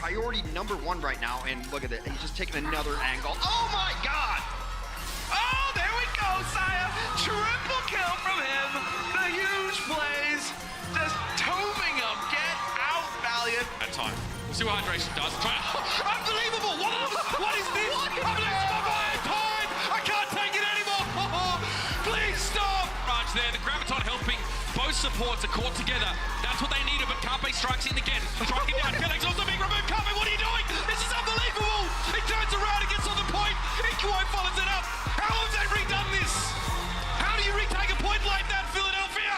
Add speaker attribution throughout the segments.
Speaker 1: priority #1 right now, and look at it, he's just taking another angle. Oh my god! Oh, there we go, Sire! Triple kill from him! The huge plays, just tombing him. Get out, Valiant!
Speaker 2: At time. We'll see what Hydration does.
Speaker 1: Unbelievable! What is this? Unbelievable! Time! I can't take it anymore! Please stop!
Speaker 2: Raj there, the Graviton helping. Both supports are caught together. That's what they needed, but Carpe strikes in again. Striking down, Felix also being removed. Carpe, what are you doing? This is unbelievable! He turns around and gets on the point. Equine follows it up. How have they redone this? How do you retake a point like that, Philadelphia?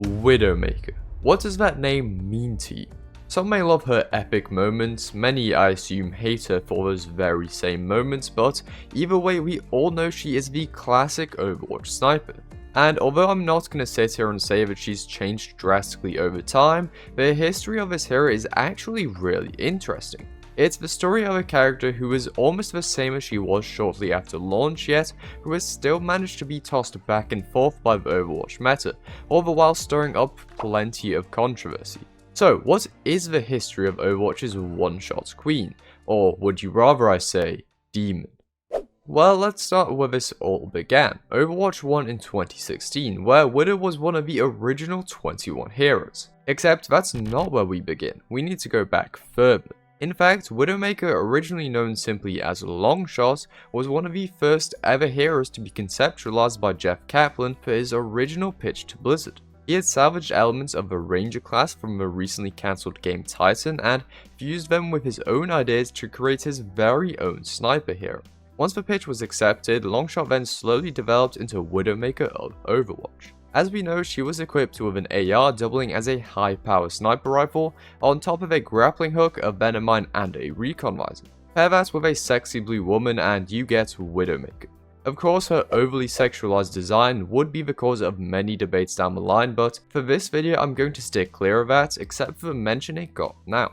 Speaker 3: Widowmaker. What does that name mean to you? Some may love her epic moments, many I assume hate her for those very same moments, but either way we all know she is the classic Overwatch sniper. And although I'm not going to sit here and say that she's changed drastically over time, the history of this hero is actually really interesting. It's the story of a character who is almost the same as she was shortly after launch, yet who has still managed to be tossed back and forth by the Overwatch meta, all the while stirring up plenty of controversy. So, what is the history of Overwatch's one-shot queen? Or would you rather I say, demon? Well, let's start where this all began. Overwatch 1 in 2016, where Widow was one of the original 21 heroes. Except that's not where we begin, we need to go back further. In fact, Widowmaker, originally known simply as Longshot, was one of the first ever heroes to be conceptualized by Jeff Kaplan for his original pitch to Blizzard. He had salvaged elements of the Ranger class from the recently cancelled game Titan and fused them with his own ideas to create his very own sniper hero. Once the pitch was accepted, Longshot then slowly developed into Widowmaker of Overwatch. As we know, she was equipped with an AR doubling as a high-power sniper rifle, on top of a grappling hook, a venom mine, and a recon visor. Pair that with a sexy blue woman and you get Widowmaker. Of course, her overly sexualized design would be the cause of many debates down the line, but for this video I'm going to steer clear of that, except for the mention it got now.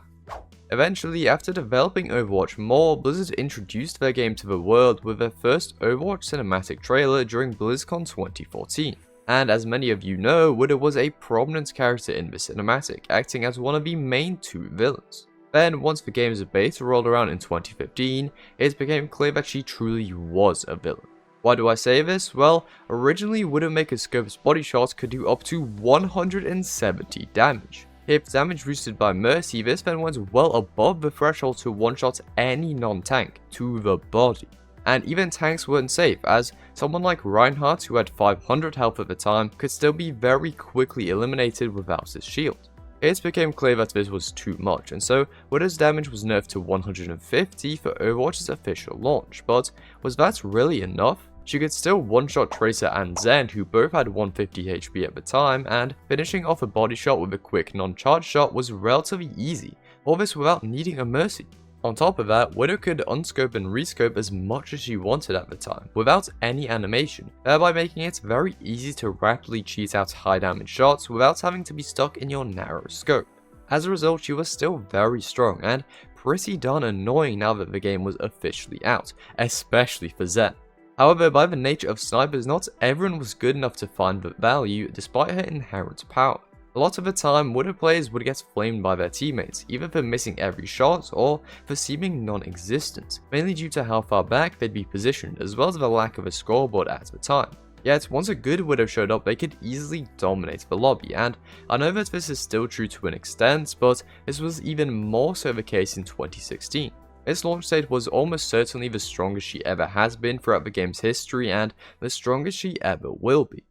Speaker 3: Eventually, after developing Overwatch more, Blizzard introduced their game to the world with their first Overwatch cinematic trailer during BlizzCon 2014. And as many of you know, Widow was a prominent character in the cinematic, acting as one of the main two villains. Then, once the game's beta rolled around in 2015, it became clear that she truly was a villain. Why do I say this? Well, originally Widowmaker's Scope's body shots could do up to 170 damage. If damage boosted by Mercy, this then went well above the threshold to one-shot any non-tank to the body. And even tanks weren't safe, as someone like Reinhardt, who had 500 health at the time, could still be very quickly eliminated without his shield. It became clear that this was too much, and so Widow's damage was nerfed to 150 for Overwatch's official launch, but was that really enough? She could still one-shot Tracer and Zen, who both had 150 HP at the time, and finishing off a body shot with a quick non-charge shot was relatively easy, all this without needing a Mercy. On top of that, Widow could unscope and rescope as much as she wanted at the time, without any animation, thereby making it very easy to rapidly cheat out high damage shots without having to be stuck in your narrow scope. As a result, she was still very strong and pretty darn annoying now that the game was officially out, especially for Zen. However, by the nature of snipers, not everyone was good enough to find the value despite her inherent power. A lot of the time, Widow players would get flamed by their teammates, either for missing every shot or for seeming non-existent, mainly due to how far back they'd be positioned as well as the lack of a scoreboard at the time. Yet, once a good Widow showed up, they could easily dominate the lobby, and I know that this is still true to an extent, but this was even more so the case in 2016. This launch state was almost certainly the strongest she ever has been throughout the game's history, and the strongest she ever will be.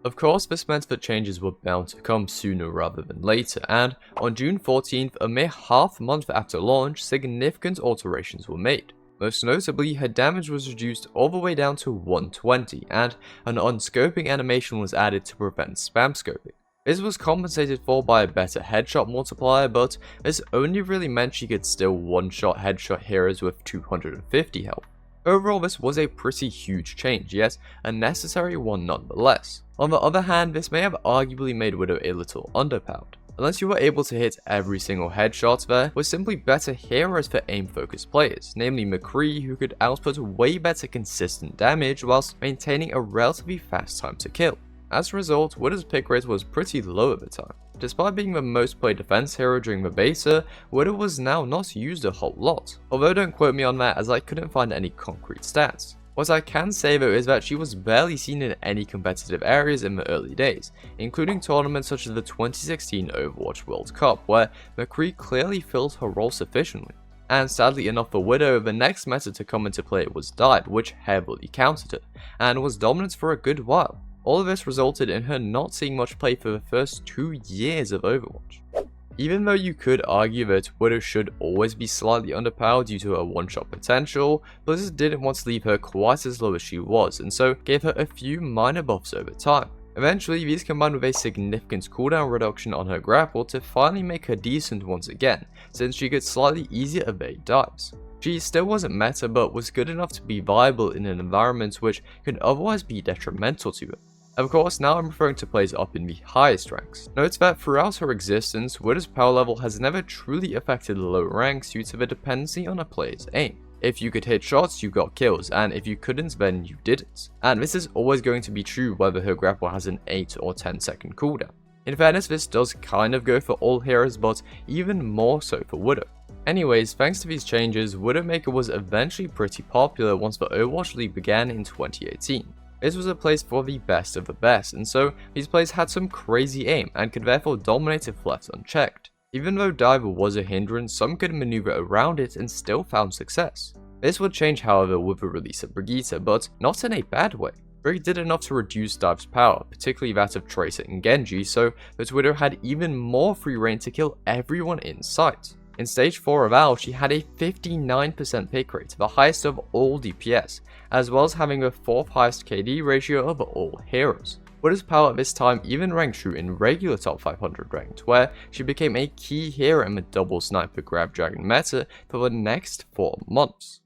Speaker 3: Of course, this meant that changes were bound to come sooner rather than later, and on June 14th, a mere half month after launch, significant alterations were made. Most notably, her damage was reduced all the way down to 120, and an unscoping animation was added to prevent spam scoping. This was compensated for by a better headshot multiplier, but this only really meant she could still one-shot headshot heroes with 250 health. Overall, this was a pretty huge change, yet a necessary one nonetheless. On the other hand, this may have arguably made Widow a little underpowered. Unless you were able to hit every single headshot, there were simply better heroes for aim-focused players, namely McCree, who could output way better consistent damage whilst maintaining a relatively fast time to kill. As a result, Widow's pick rate was pretty low at the time. Despite being the most played defense hero during the beta, Widow was now not used a whole lot, although don't quote me on that as I couldn't find any concrete stats. What I can say though is that she was barely seen in any competitive areas in the early days, including tournaments such as the 2016 Overwatch World Cup, where McCree clearly filled her role sufficiently. And sadly enough for Widow, the next meta to come into play was Dive, which heavily countered her, and was dominant for a good while. All of this resulted in her not seeing much play for the first 2 years of Overwatch. Even though you could argue that Widow should always be slightly underpowered due to her one-shot potential, Blizzard didn't want to leave her quite as low as she was, and so gave her a few minor buffs over time. Eventually, these combined with a significant cooldown reduction on her grapple to finally make her decent once again, since she could slightly easier evade dives. She still wasn't meta, but was good enough to be viable in an environment which could otherwise be detrimental to her. Of course, now I'm referring to players up in the highest ranks. Note that throughout her existence, Widow's power level has never truly affected the lower ranks due to the dependency on a player's aim. If you could hit shots, you got kills, and if you couldn't, then you didn't. And this is always going to be true whether her grapple has an 8 or 10 second cooldown. In fairness, this does kind of go for all heroes, but even more so for Widow. Anyways, thanks to these changes, Widowmaker was eventually pretty popular once the Overwatch League began in 2018. This was a place for the best of the best, and so these players had some crazy aim and could therefore dominate if left unchecked. Even though Dive was a hindrance, some could maneuver around it and still found success. This would change however with the release of Brigitte, but not in a bad way. Brig did enough to reduce Dive's power, particularly that of Tracer and Genji, so that Widow had even more free reign to kill everyone in sight. In stage 4 of OWL, she had a 59% pick rate, the highest of all DPS, as well as having the 4th highest KD ratio of all heroes. Widow's power at this time even ranked true in regular top 500 ranked, where she became a key hero in the double sniper grab dragon meta for the next 4 months.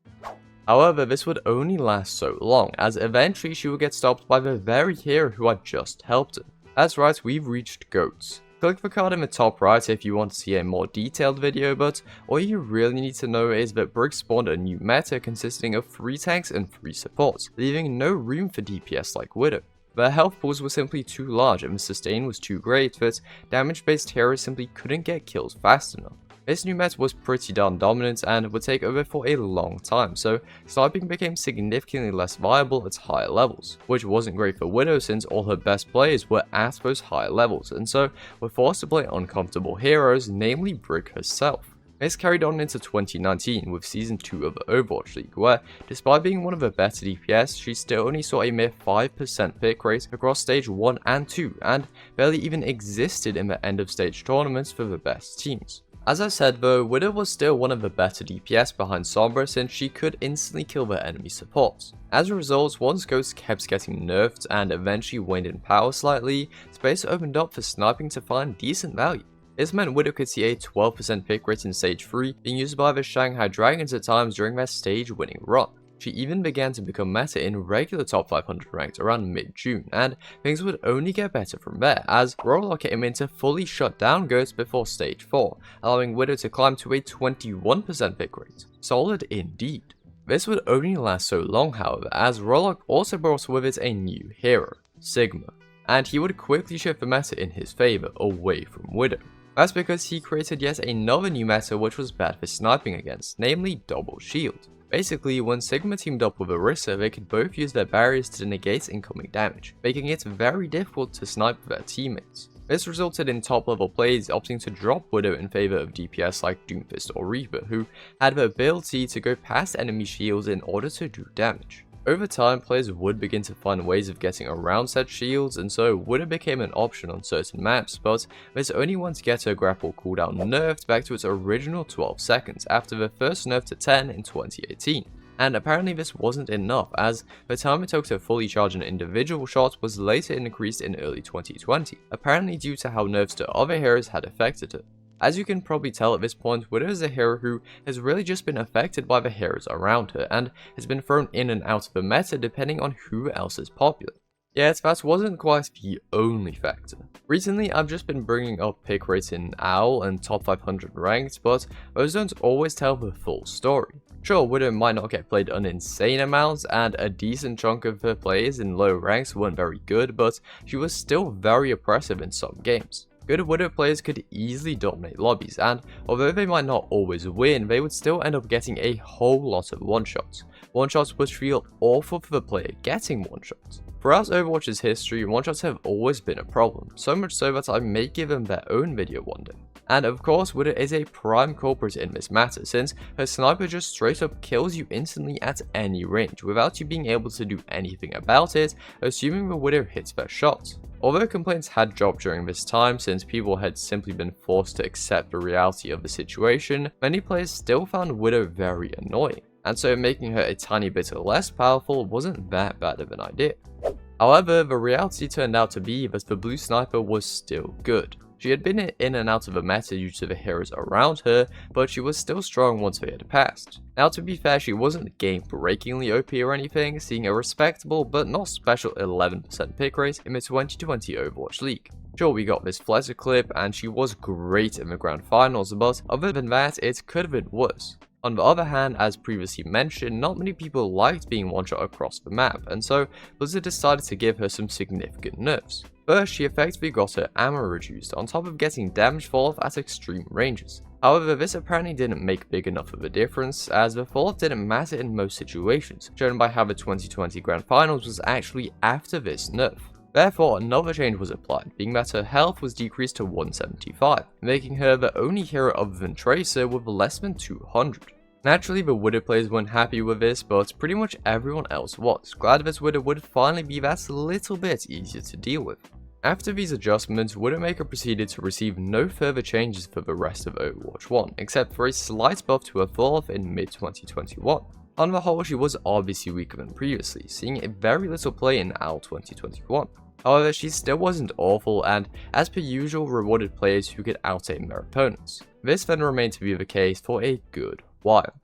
Speaker 3: However, this would only last so long, as eventually she would get stopped by the very hero who had just helped her. That's right, we've reached GOATs. Click the card in the top right if you want to see a more detailed video, but all you really need to know is that Brig spawned a new meta consisting of 3 tanks and 3 supports, leaving no room for DPS like Widow. Their health pools were simply too large and the sustain was too great that damage-based heroes simply couldn't get kills fast enough. This new meta was pretty darn dominant and would take over for a long time, so sniping became significantly less viable at higher levels, which wasn't great for Widow since all her best players were at those higher levels, and so were forced to play uncomfortable heroes, namely Brig herself. This carried on into 2019 with Season 2 of the Overwatch League, where, despite being one of the better DPS, she still only saw a mere 5% pick rate across Stage 1 and 2, and barely even existed in the end of stage tournaments for the best teams. As I said though, Widow was still one of the better DPS behind Sombra since she could instantly kill their enemy supports. As a result, once Ghost kept getting nerfed and eventually waned in power slightly, space opened up for sniping to find decent value. This meant Widow could see a 12% pick rate in Stage 3, being used by the Shanghai Dragons at times during their stage-winning run. She even began to become meta in regular top 500 ranked around mid-June, and things would only get better from there, as Warlock came in to fully shut down Ghost before Stage 4, allowing Widow to climb to a 21% pick rate. Solid indeed. This would only last so long however, as Warlock also brought with it a new hero, Sigma, and he would quickly shift the meta in his favour away from Widow. That's because he created yet another new meta which was bad for sniping against, namely Double Shield. Basically, when Sigma teamed up with Orisa, they could both use their barriers to negate incoming damage, making it very difficult to snipe their teammates. This resulted in top level players opting to drop Widow in favour of DPS like Doomfist or Reaper, who had the ability to go past enemy shields in order to do damage. Over time, players would begin to find ways of getting around said shields, and so Widow became an option on certain maps, but this only once to get her grapple cooldown nerfed back to its original 12 seconds after the first nerf to 10 in 2018. And apparently this wasn't enough, as the time it took to fully charge an individual shot was later increased in early 2020, apparently due to how nerfs to other heroes had affected her. As you can probably tell at this point, Widow is a hero who has really just been affected by the heroes around her, and has been thrown in and out of the meta depending on who else is popular. Yet that wasn't quite the only factor. Recently I've just been bringing up pick rates in OWL and top 500 ranked, but those don't always tell the full story. Sure, Widow might not get played an insane amount, and a decent chunk of her plays in low ranks weren't very good, but she was still very oppressive in some games. Good Widow players could easily dominate lobbies, and although they might not always win, they would still end up getting a whole lot of one-shots. One-shots which feel awful for the player getting one-shots. Throughout Overwatch's history, one-shots have always been a problem, so much so that I may give them their own video one day. And of course, Widow is a prime culprit in this matter, since her sniper just straight up kills you instantly at any range, without you being able to do anything about it, assuming the Widow hits their shot. Although complaints had dropped during this time, since people had simply been forced to accept the reality of the situation, many players still found Widow very annoying, and so making her a tiny bit less powerful wasn't that bad of an idea. However, the reality turned out to be that the blue sniper was still good. She had been in and out of the meta due to the heroes around her, but she was still strong once they had passed. Now to be fair, she wasn't game-breakingly OP or anything, seeing a respectable but not special 11% pick rate in the 2020 Overwatch League. Sure, we got this Fletter clip and she was great in the grand finals, but other than that, it could have been worse. On the other hand, as previously mentioned, not many people liked being one-shot across the map, and so Blizzard decided to give her some significant nerfs. First, she effectively got her ammo reduced, on top of getting damage fall-off at extreme ranges. However, this apparently didn't make big enough of a difference, as the fall-off didn't matter in most situations, shown by how the 2020 Grand Finals was actually after this nerf. Therefore, another change was applied, being that her health was decreased to 175, making her the only hero other than Tracer with less than 200. Naturally, the Widow players weren't happy with this, but pretty much everyone else was, glad that Widow would finally be that little bit easier to deal with. After these adjustments, Widowmaker proceeded to receive no further changes for the rest of Overwatch 1, except for a slight buff to her fall-off in mid-2021. On the whole, she was obviously weaker than previously, seeing very little play in AL 2021. However, she still wasn't awful, and as per usual, rewarded players who could out-aim their opponents. This then remained to be the case for a good while.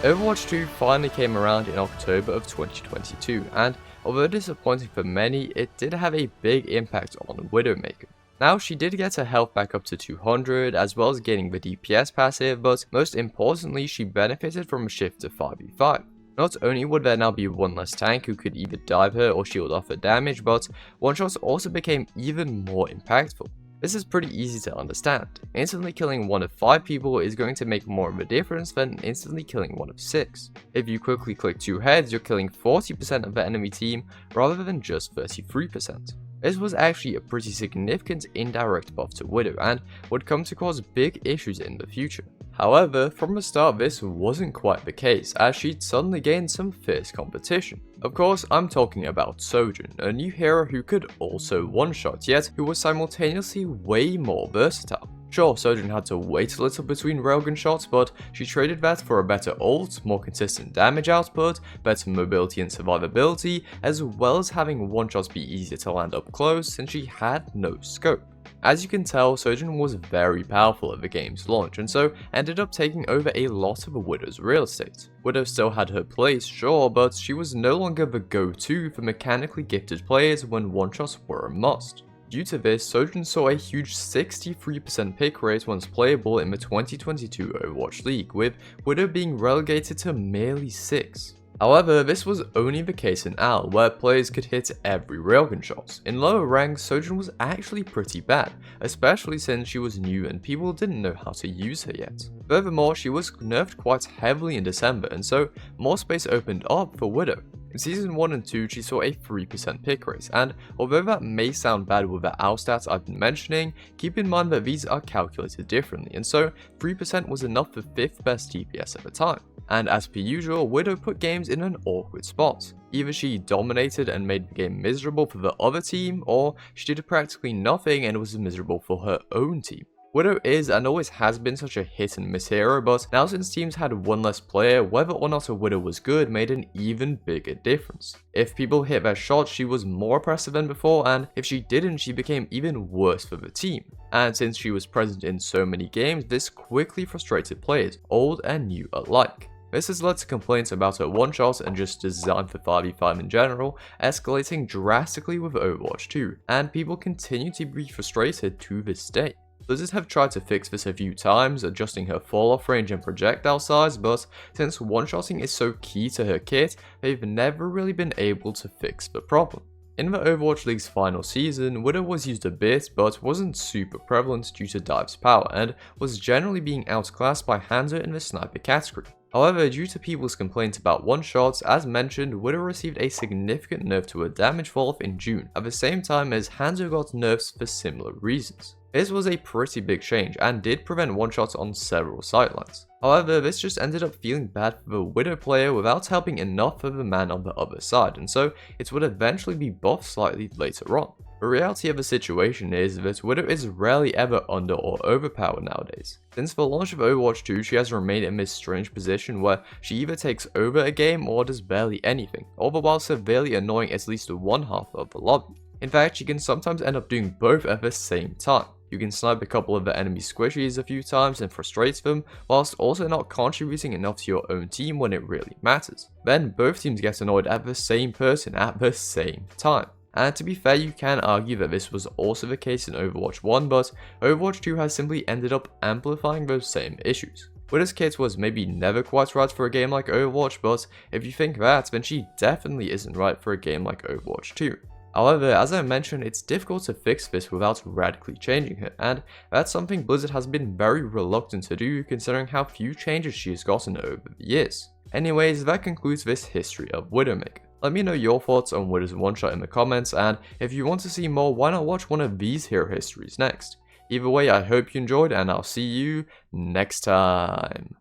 Speaker 3: Overwatch 2 finally came around in October of 2022, and although disappointing for many, it did have a big impact on Widowmaker. Now, she did get her health back up to 200, as well as gaining the DPS passive, but most importantly, she benefited from a shift to 5v5. Not only would there now be one less tank who could either dive her or shield off her damage, but one-shots also became even more impactful. This is pretty easy to understand. Instantly killing one of 5 people is going to make more of a difference than instantly killing one of 6. If you quickly click 2 heads, you're killing 40% of the enemy team rather than just 33%. This was actually a pretty significant indirect buff to Widow and would come to cause big issues in the future. However, from the start this wasn't quite the case, as she'd suddenly gained some fierce competition. Of course, I'm talking about Sojourn, a new hero who could also one-shot, yet who was simultaneously way more versatile. Sure, Sojourn had to wait a little between railgun shots, but she traded that for a better ult, more consistent damage output, better mobility and survivability, as well as having one-shots be easier to land up close since she had no scope. As you can tell, Sojourn was very powerful at the game's launch, and so ended up taking over a lot of a Widow's real estate. Widow still had her place, sure, but she was no longer the go-to for mechanically gifted players when one-shots were a must. Due to this, Sojourn saw a huge 63% pick rate once playable in the 2022 Overwatch League, with Widow being relegated to merely 6. However, this was only the case in AL, where players could hit every railgun shot. In lower ranks, Sojourn was actually pretty bad, especially since she was new and people didn't know how to use her yet. Furthermore, she was nerfed quite heavily in December, and so more space opened up for Widow. In Season 1 and 2, she saw a 3% pick rate, and although that may sound bad with the AL stats I've been mentioning, keep in mind that these are calculated differently, and so 3% was enough for 5th best DPS at the time. And as per usual, Widow put games in an awkward spot. Either she dominated and made the game miserable for the other team, or she did practically nothing and was miserable for her own team. Widow is and always has been such a hit and miss hero, but now since teams had one less player, whether or not a Widow was good made an even bigger difference. If people hit their shots, she was more oppressive than before, and if she didn't, she became even worse for the team. And since she was present in so many games, this quickly frustrated players, old and new alike. This has led to complaints about her one-shots and just design for 5v5 in general, escalating drastically with Overwatch 2, and people continue to be frustrated to this day. Blizzard have tried to fix this a few times, adjusting her fall-off range and projectile size, but since one-shotting is so key to her kit, they've never really been able to fix the problem. In the Overwatch League's final season, Widow was used a bit, but wasn't super prevalent due to Dive's power, and was generally being outclassed by Hanzo in the sniper category. However, due to people's complaints about one-shots, as mentioned, Widow received a significant nerf to her damage fall-off in June, at the same time as Hanzo got nerfs for similar reasons. This was a pretty big change and did prevent one-shots on several sidelines. However, this just ended up feeling bad for the Widow player without helping enough for the man on the other side, and so it would eventually be buffed slightly later on. The reality of the situation is that Widow is rarely ever under or overpowered nowadays. Since the launch of Overwatch 2, she has remained in this strange position where she either takes over a game or does barely anything, all the while severely annoying at least one half of the lobby. In fact, she can sometimes end up doing both at the same time. You can snipe a couple of the enemy squishies a few times and frustrate them, whilst also not contributing enough to your own team when it really matters. Then both teams get annoyed at the same person at the same time. And to be fair, you can argue that this was also the case in Overwatch 1, but Overwatch 2 has simply ended up amplifying those same issues. Widow's kit was maybe never quite right for a game like Overwatch, but if you think that, then she definitely isn't right for a game like Overwatch 2. However, as I mentioned, it's difficult to fix this without radically changing her, and that's something Blizzard has been very reluctant to do considering how few changes she has gotten over the years. Anyways, that concludes this history of Widowmaker. Let me know your thoughts on Widow's one-shot in the comments, and if you want to see more, why not watch one of these hero histories next? Either way, I hope you enjoyed, and I'll see you next time.